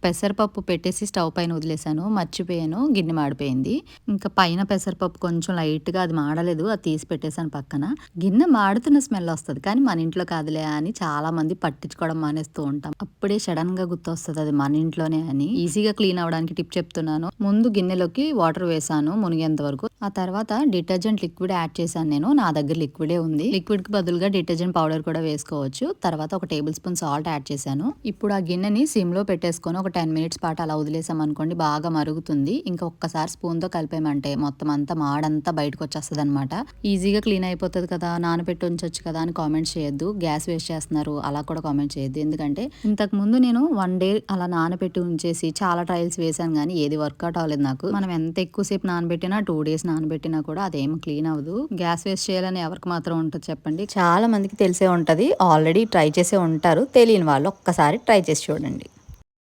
పెసరపప్పు పెట్టేసి స్టవ్ పైన వదిలేసాను, మర్చిపోయాను, గిన్నె మాడిపోయింది. ఇంకా పైన పెసరపప్పు కొంచెం లైట్గా అది మాడలేదు, అది తీసి పెట్టేశాను పక్కన. గిన్నె మాడుతున్న స్మెల్ వస్తుంది కానీ మన ఇంట్లో కాదులే అని చాలా మంది పట్టించుకోవడం మానేస్తూ ఉంటాం. అప్పుడే సడన్ గా గుర్తొస్తుంది అది మన ఇంట్లోనే అని. ఈజీగా క్లీన్ అవడానికి టిప్ చెప్తున్నాను. ముందు గిన్నెలోకి వాటర్ వేసాను మునిగేంత వరకు. ఆ తర్వాత డిటర్జెంట్ లిక్విడ్ యాడ్ చేశాను నేను. నా దగ్గర లిక్విడే ఉంది. లిక్విడ్ కి బదులుగా డిటర్జెంట్ పౌడర్ కూడా వేసుకోవచ్చు. తర్వాత ఒక టేబుల్ స్పూన్ సాల్ట్ యాడ్ చేశాను. ఇప్పుడు ఆ గిన్నెని సిమ్ లో పెట్టేసుకొని ఒక 10 మినిట్స్ పాటు అలా వదిలేసాం అనుకోండి, బాగా మరుగుతుంది. ఇంకా ఒక్కసారి స్పూన్ తో కలిపామంటే మొత్తం అంతా మాడంతా బయటకు వచ్చేస్తుంది అనమాట. ఈజీగా క్లీన్ అయిపోతుంది కదా, నానబెట్టి ఉంచొచ్చు కదా అని కామెంట్స్ చేయొద్దు. గ్యాస్ వేస్ట్ చేస్తున్నారు అలా కూడా కామెంట్ చేయొద్దు. ఎందుకంటే ఇంతకు ముందు నేను 1 డే అలా నానబెట్టి ఉంచేసి చాలా ట్రయల్స్ వేసాను కానీ ఏది వర్కౌట్ అవ్వలేదు నాకు. మనం ఎంత ఎక్కువసేపు నానబెట్టినా 2 days నానబెట్టినా కూడా అదేం క్లీన్ అవ్వదు. గ్యాస్ వేస్ట్ చేయాలని ఎవరికి మాత్రం ఉంటుంది చెప్పండి. చాలా మందికి తెలిసే ఉంటది, ఆల్రెడీ ట్రై చేసే ఉంటారు. తెలియని వాళ్ళు ఒక్కసారి ట్రై చేసి చూడండి.